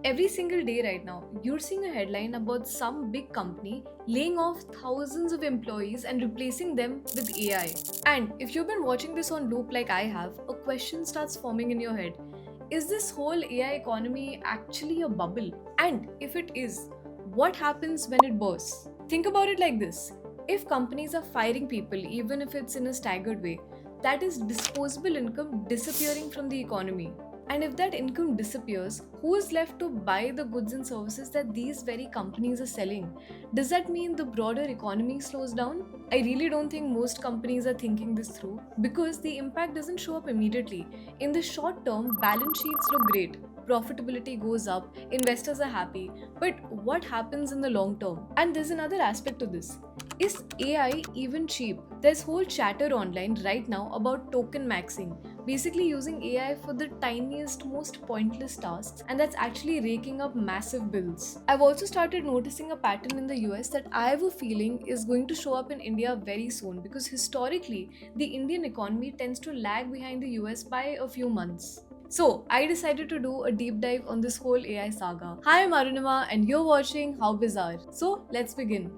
Every single day right now, you're seeing a headline about some big company laying off thousands of employees and replacing them with AI. And if you've been watching this on loop like I have, a question starts forming in your head. Is this whole AI economy actually a bubble? And if it is, what happens when it bursts? Think about it like this. If companies are firing people, even if it's in a staggered way, that is disposable income disappearing from the economy. And if that income disappears, who is left to buy the goods and services that these very companies are selling? Does that mean the broader economy slows down? I really don't think most companies are thinking this through because the impact doesn't show up immediately. In the short term, balance sheets look great. Profitability goes up, investors are happy, but what happens in the long term? And there's another aspect to this. Is AI even cheap? There's whole chatter online right now about token maxing, basically using AI for the tiniest, most pointless tasks, and that's actually raking up massive bills. I've also started noticing a pattern in the US that I have a feeling is going to show up in India very soon because historically, the Indian economy tends to lag behind the US by a few months. So, I decided to do a deep dive on this whole AI saga. Hi, I'm Arunima, and you're watching How Bizarre. So, let's begin.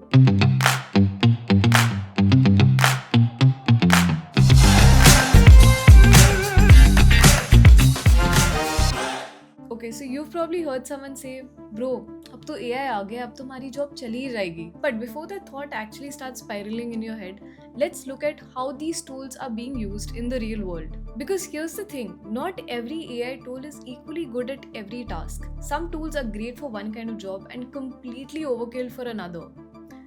Okay, so you've probably heard someone say, bro, अब तो AI आ गया, अब तो हमारी job चली ही जाएगी. But before that thought actually starts spiraling in your head, let's look at how these tools are being used in the real world. Because here's the thing, not every AI tool is equally good at every task. Some tools are great for one kind of job and completely overkill for another.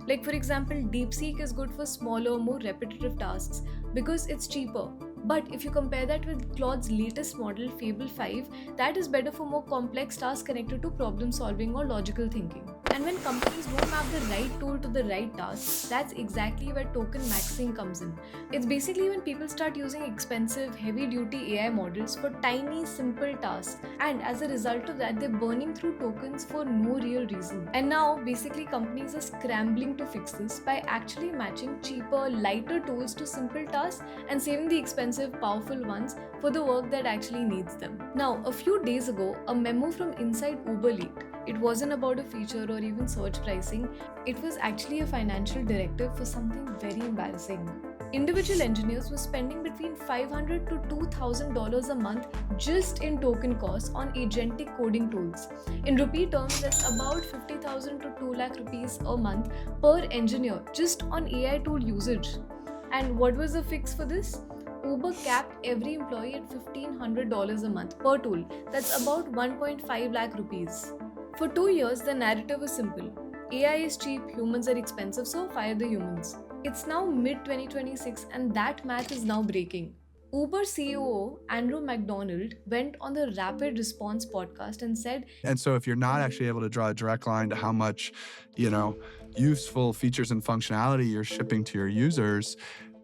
Like for example, DeepSeek is good for smaller, more repetitive tasks because it's cheaper. But if you compare that with Claude's latest model, Fable 5, that is better for more complex tasks connected to problem solving or logical thinking. And when companies don't map the right tool to the right task, that's exactly where token maxing comes in. It's basically when people start using expensive, heavy duty AI models for tiny, simple tasks, and as a result of that, they're burning through tokens for no real reason. And now, basically, companies are scrambling to fix this by actually matching cheaper, lighter tools to simple tasks and saving the expensive, powerful ones for the work that actually needs them. Now, a few days ago, a memo from inside Uber leaked. It wasn't about a feature or even search pricing, it was actually a financial directive for something very embarrassing. Individual engineers were spending between $500 to $2,000 a month just in token costs on agentic coding tools. In rupee terms, that's about 50,000 to 2 lakh rupees a month per engineer just on AI tool usage. And what was the fix for this? Uber capped every employee at $1,500 a month per tool. That's about 1.5 lakh rupees. For 2 years, the narrative was simple. AI is cheap, humans are expensive, so fire the humans. It's now mid 2026 and that math is now breaking. Uber CEO Andrew McDonald went on the Rapid Response podcast and said, And so if you're not actually able to draw a direct line to how much, you know, useful features and functionality you're shipping to your users,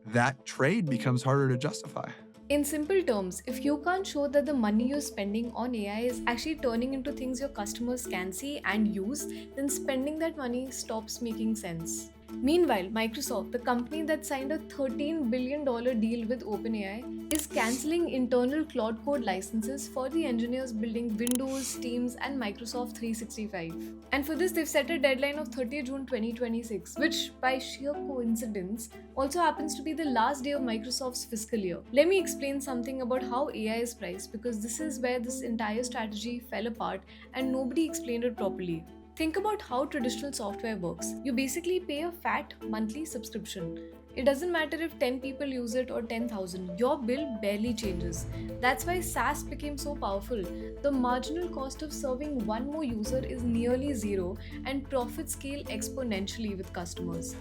that trade becomes harder to justify. in simple terms, if you can't show that the money you're spending on AI is actually turning into things your customers can see and use, then spending that money stops making sense. Meanwhile, Microsoft, the company that signed a $13 billion deal with OpenAI, is cancelling internal Claude Code licenses for the engineers building Windows, Teams, and Microsoft 365. And for this, they've set a deadline of 30 June 2026, which, by sheer coincidence, also happens to be the last day of Microsoft's fiscal year. Let me explain something about how AI is priced because this is where this entire strategy fell apart and nobody explained it properly. Think about how traditional software works. You basically pay a fat monthly subscription. It doesn't matter if 10 people use it or 10,000, your bill barely changes. That's why SaaS became so powerful. The marginal cost of serving one more user is nearly zero, and profits scale exponentially with customers.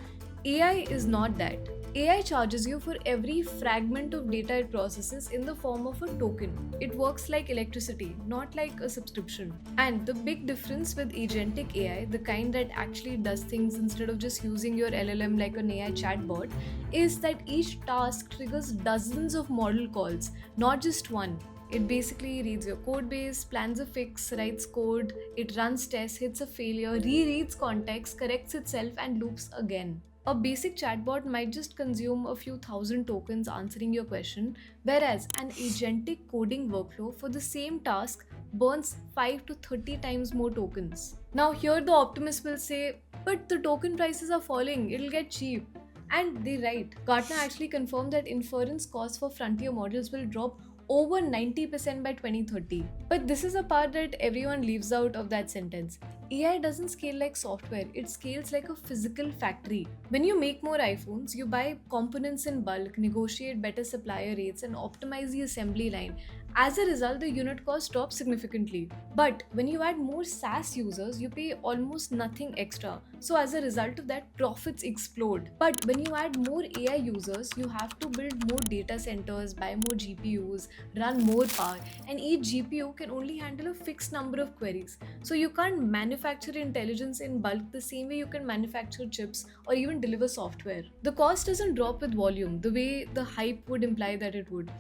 AI is not that. AI charges you for every fragment of data it processes in the form of a token. It works like electricity, not like a subscription. And the big difference with agentic AI, the kind that actually does things instead of just using your LLM like an AI chatbot, is that each task triggers dozens of model calls, not just one. It basically reads your code base, plans a fix, writes code, it runs tests, hits a failure, rereads context, corrects itself, and loops again. A basic chatbot might just consume a few thousand tokens answering your question, whereas an agentic coding workflow for the same task burns 5 to 30 times more tokens. Now, here the optimist will say, but the token prices are falling, it'll get cheap. And they're right. Gartner actually confirmed that inference costs for frontier models will drop over 90% by 2030. But this is a part that everyone leaves out of that sentence. AI doesn't scale like software, it scales like a physical factory. When you make more iPhones, you buy components in bulk, negotiate better supplier rates, and optimize the assembly line. As a result, the unit cost drops significantly. But when you add more SaaS users, you pay almost nothing extra. So as a result of that, profits explode. But when you add more AI users, you have to build more data centers, buy more GPUs, run more power, and each GPU can only handle a fixed number of queries. So you can't manufacture intelligence in bulk the same way you can manufacture chips or even deliver software. The cost doesn't drop with volume the way the hype would imply that it would.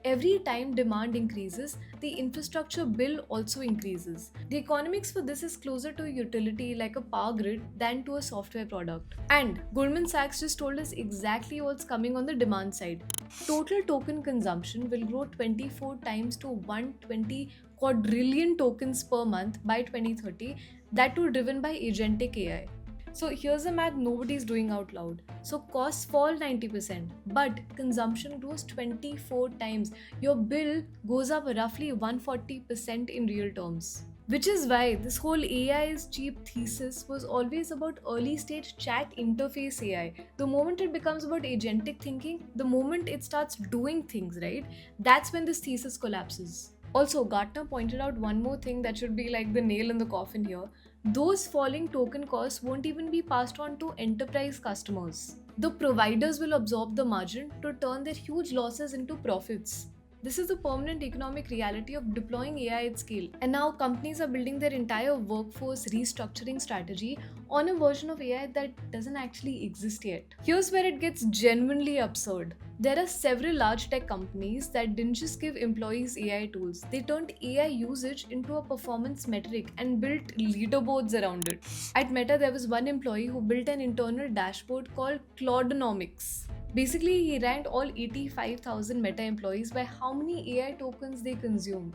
Every time demand increases, the infrastructure bill also increases. The economics for this is closer to a utility like a power grid than to a software product. And Goldman Sachs just told us exactly what's coming on the demand side. Total token consumption will grow 24 times to 120 quadrillion tokens per month by 2030, that too driven by agentic AI. So here's a math nobody's doing out loud. So costs fall 90%, but consumption grows 24 times. Your bill goes up roughly 140% in real terms. Which is why this whole AI is cheap thesis was always about early stage chat interface AI. The moment it becomes about agentic thinking, the moment it starts doing things, right? That's when this thesis collapses. Also, Gartner pointed out one more thing that should be like the nail in the coffin here. Those falling token costs won't even be passed on to enterprise customers. The providers will absorb the margin to turn their huge losses into profits. This is the permanent economic reality of deploying AI at scale. And now companies are building their entire workforce restructuring strategy on a version of AI that doesn't actually exist yet. Here's where it gets genuinely absurd. There are several large tech companies that didn't just give employees AI tools, they turned AI usage into a performance metric and built leaderboards around it. At Meta, there was one employee who built an internal dashboard called Claudenomics. Basically, he ranked all 85,000 Meta employees by how many AI tokens they consumed.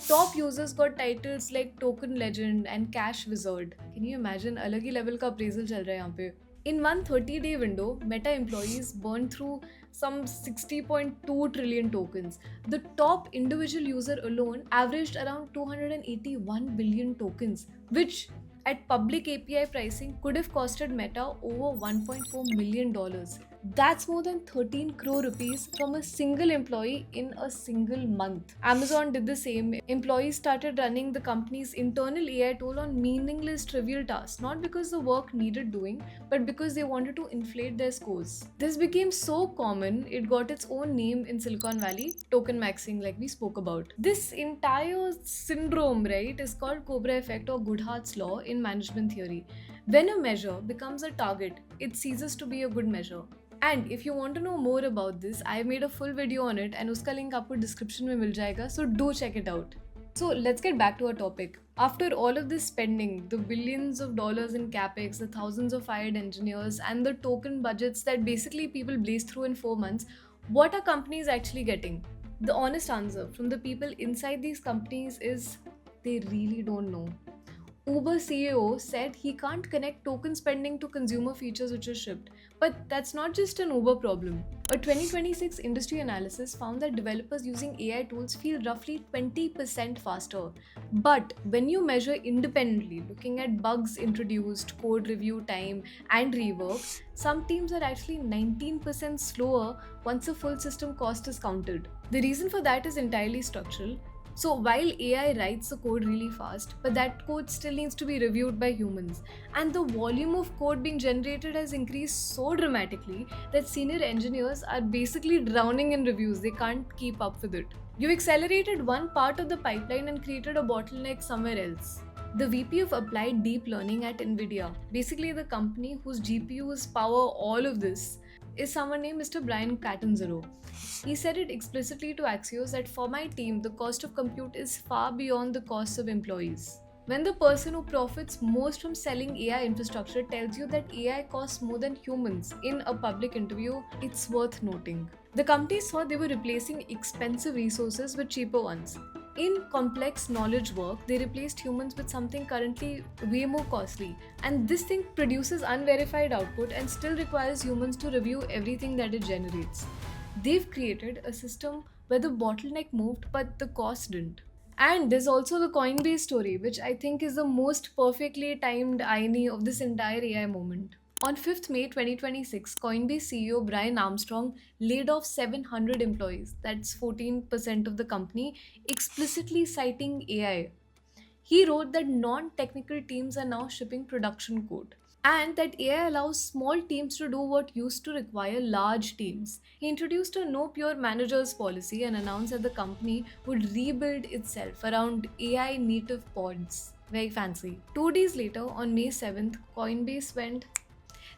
Top users got titles like Token Legend and Cash Wizard. Can you imagine? अलग ही level का appraisal चल रहा है यहाँ पे. In one 30-day window, Meta employees burned through some 60.2 trillion tokens. The top individual user alone averaged around 281 billion tokens, which at public API pricing could have costed Meta over $1.4 million. That's more than 13 crore rupees from a single employee in a single month. Amazon did the same. Employees started running the company's internal AI tool on meaningless trivial tasks, not because the work needed doing, but because they wanted to inflate their scores. This became so common, it got its own name in Silicon Valley, token maxing, like we spoke about. This entire syndrome, right, is called Cobra effect or Goodhart's law in management theory. When a measure becomes a target, it ceases to be a good measure. And if you want to know more about this, I have made a full video on it and uska link आपको description में मिल जाएगा, so do check it out. So let's get back to our topic. After all of this spending, the billions of dollars in capex, the thousands of fired engineers, and the token budgets that basically people blaze through in 4 months, what are companies actually getting? The honest answer from the people inside these companies is they really don't know. Uber CEO said he can't connect token spending to consumer features which are shipped. But that's not just an Uber problem. A 2026 industry analysis found that developers using AI tools feel roughly 20% faster. But when you measure independently, looking at bugs introduced, code review time, and rework, some teams are actually 19% slower once the full system cost is counted. The reason for that is entirely structural. So while AI writes the code really fast, but that code still needs to be reviewed by humans. And the volume of code being generated has increased so dramatically that senior engineers are basically drowning in reviews. They can't keep up with it. You accelerated one part of the pipeline and created a bottleneck somewhere else. The VP of Applied Deep Learning at NVIDIA, basically the company whose GPUs power all of this, is someone named Mr. Brian Catanzaro. He said it explicitly to Axios that for my team, the cost of compute is far beyond the costs of employees. When the person who profits most from selling AI infrastructure tells you that AI costs more than humans in a public interview, it's worth noting. The companies thought they were replacing expensive resources with cheaper ones. In complex knowledge work, they replaced humans with something currently way more costly. And this thing produces unverified output and still requires humans to review everything that it generates. They've created a system where the bottleneck moved, but the cost didn't. And there's also the Coinbase story, which I think is the most perfectly timed irony of this entire AI moment. On 5th May 2026, Coinbase CEO Brian Armstrong laid off 700 employees, that's 14% of the company, explicitly citing AI. He wrote that non technical teams are now shipping production code and that AI allows small teams to do what used to require large teams. He introduced a no pure managers policy and announced that the company would rebuild itself around AI native pods. Very fancy. 2 days later, on May 7th, Coinbase went.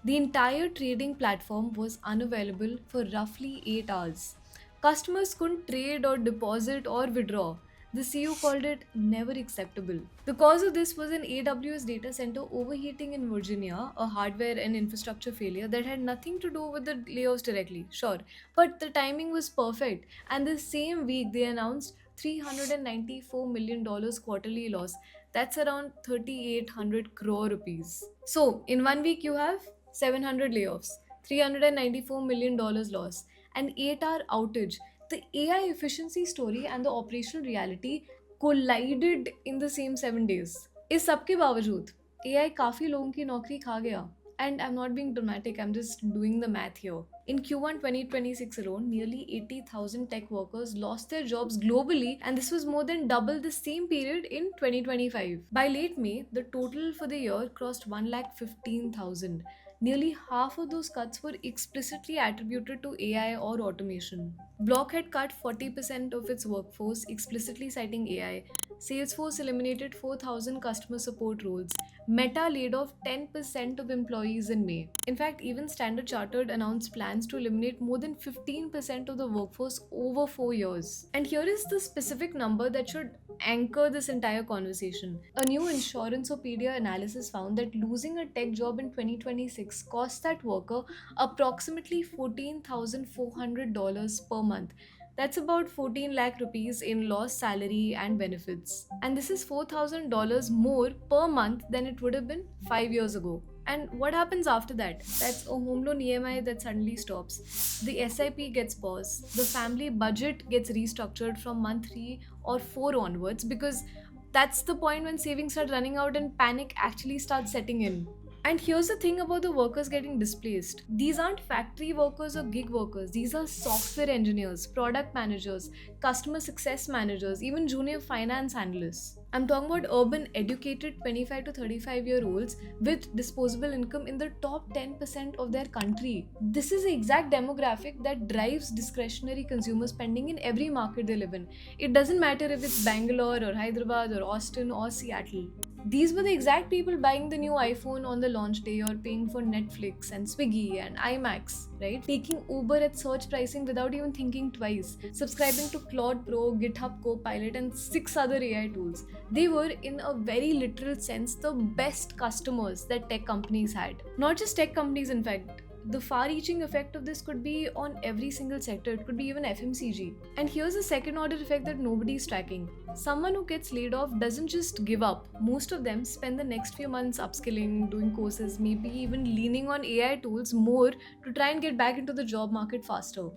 The entire trading platform was unavailable for roughly 8 hours. Customers couldn't trade or deposit or withdraw. The CEO called it never acceptable. The cause of this was an AWS data center overheating in Virginia, a hardware and infrastructure failure that had nothing to do with the layoffs directly, sure. But the timing was perfect, and the same week they announced $394 million quarterly loss. That's around 3,800 crore rupees. So, in 1 week, you have 700 layoffs, $394 million loss, an 8-hour outage. The AI efficiency story and the operational reality collided in the same 7 days. इस सब के बावजूद AI काफी लोगों की नौकरी खा गया. And I'm not being dramatic, I'm just doing the math here. In Q1 2026 alone, nearly 80,000 tech workers lost their jobs globally, and this was more than double the same period in 2025. By late May, the total for the year crossed 1,15,000. Nearly half of those cuts were explicitly attributed to AI or automation. Block had cut 40% of its workforce, explicitly citing AI. Salesforce eliminated 4,000 customer support roles. Meta laid off 10% of employees in May. In fact, even Standard Chartered announced plans to eliminate more than 15% of the workforce over 4 years. And here is the specific number that should anchor this entire conversation. A new Insuranceopedia analysis found that losing a tech job in 2026 cost that worker approximately $14,400 per month. That's about 14 lakh rupees in lost salary and benefits. And this is $4,000 more per month than it would have been 5 years ago. And what happens after that? That's a home loan EMI that suddenly stops. The SIP gets paused. The family budget gets restructured from month 3 or 4 onwards because that's the point when savings start running out and panic actually starts setting in. And here's the thing about the workers getting displaced. These aren't factory workers or gig workers. These are software engineers, product managers, customer success managers, even junior finance analysts. I'm talking about urban educated 25 to 35-year-olds with disposable income in the top 10% of their country. This is the exact demographic that drives discretionary consumer spending in every market they live in. It doesn't matter if it's Bangalore or Hyderabad or Austin or Seattle. These were the exact people buying the new iPhone on the launch day or paying for Netflix and Swiggy and IMAX, right? Taking Uber at surge pricing without even thinking twice, subscribing to Claude Pro, GitHub Copilot and 6 other AI tools. They were, in a very literal sense, the best customers that tech companies had. Not just tech companies, in fact. The far-reaching effect of this could be on every single sector. It could be even FMCG. And here's a second-order effect that nobody's tracking. Someone who gets laid off doesn't just give up. Most of them spend the next few months upskilling, doing courses, maybe even leaning on AI tools more to try and get back into the job market faster.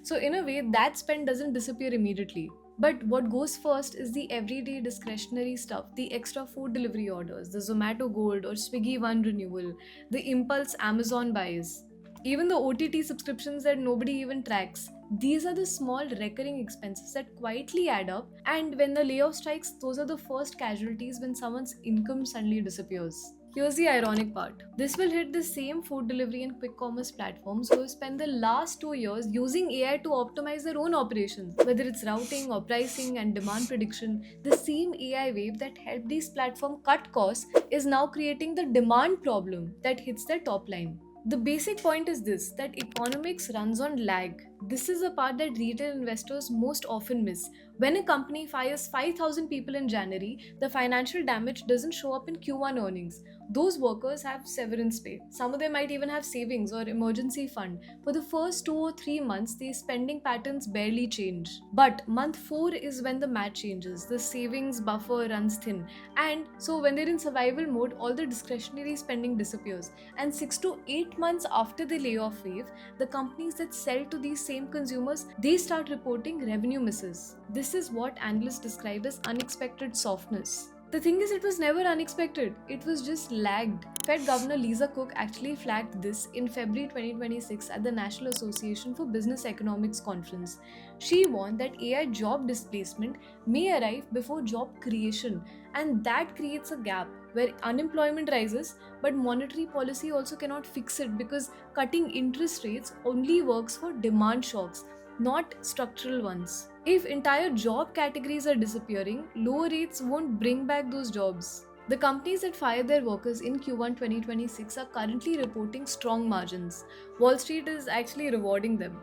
So in a way, that spend doesn't disappear immediately. But what goes first is the everyday discretionary stuff, the extra food delivery orders, the Zomato Gold or Swiggy One renewal, the impulse Amazon buys. Even the OTT subscriptions that nobody even tracks. These are the small recurring expenses that quietly add up, and when the layoff strikes, those are the first casualties when someone's income suddenly disappears. Here's the ironic part. This will hit the same food delivery and quick commerce platforms who have spent the last 2 years using AI to optimize their own operations. Whether it's routing or pricing and demand prediction, the same AI wave that helped these platforms cut costs is now creating the demand problem that hits their top line. The basic point is this, that economics runs on lag. This is a part that retail investors most often miss. When a company fires 5,000 people in January, the financial damage doesn't show up in Q1 earnings. Those workers have severance pay. Some of them might even have savings or emergency fund. For the first 2 or 3 months, these spending patterns barely change. But month 4 is when the math changes. The savings buffer runs thin. And so when they're in survival mode, all the discretionary spending disappears. And 6 to 8 months after the layoff wave, the companies that sell to these same consumers, they start reporting revenue misses. This is what analysts describe as unexpected softness. The thing is, it was never unexpected, it was just lagged. Fed Governor Lisa Cook actually flagged this in February 2026 at the National Association for Business Economics conference. She warned that AI job displacement may arrive before job creation, and that creates a gap where unemployment rises, but monetary policy also cannot fix it because cutting interest rates only works for demand shocks, not structural ones. If entire job categories are disappearing, lower rates won't bring back those jobs. The companies that fired their workers in Q1 2026 are currently reporting strong margins. Wall Street is actually rewarding them.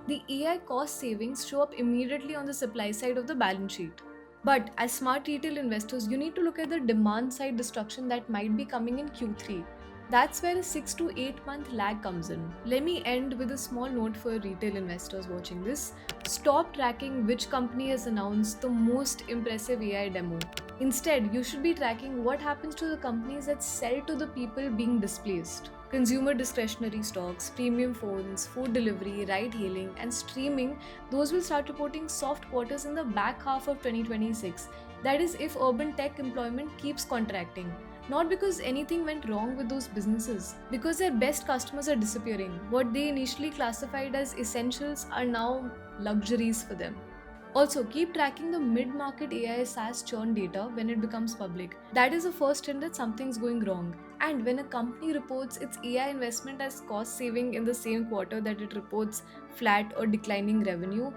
The AI cost savings show up immediately on the supply side of the balance sheet. But as smart retail investors, you need to look at the demand side destruction that might be coming in Q3. That's where a 6 to 8 month lag comes in. Let me end with a small note for retail investors watching this. Stop tracking which company has announced the most impressive AI demo. Instead, you should be tracking what happens to the companies that sell to the people being displaced. Consumer discretionary stocks, premium phones, food delivery, ride hailing, and streaming, those will start reporting soft quarters in the back half of 2026. That is, if urban tech employment keeps contracting. Not because anything went wrong with those businesses, because their best customers are disappearing. What they initially classified as essentials are now luxuries for them. Also, keep tracking the mid-market AI SaaS churn data when it becomes public. That is the first hint that something's going wrong. And when a company reports its AI investment as cost saving in the same quarter that it reports flat or declining revenue,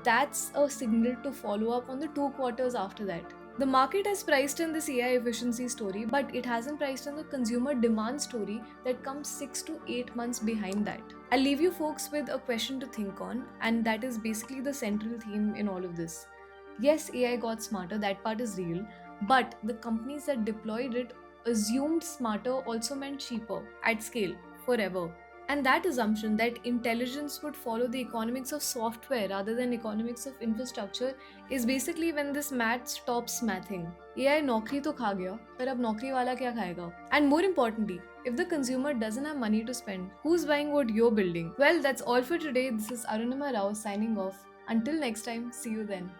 that's a signal to follow up on the 2 quarters after that. The market has priced in this AI efficiency story, but it hasn't priced in the consumer demand story that comes 6 to 8 months behind that. I'll leave you folks with a question to think on, and that is basically the central theme in all of this. Yes, AI got smarter, that part is real, but the companies that deployed it assumed smarter also meant cheaper, at scale, forever. And that assumption that intelligence would follow the economics of software rather than economics of infrastructure is basically when this math stops mathing. AI नौकरी तो खा गया, पर अब नौकरी वाला क्या खाएगा? And more importantly, if the consumer doesn't have money to spend, who's buying what you're building? Well, that's all for today. This is Arunima Rao signing off. Until next time, see you then.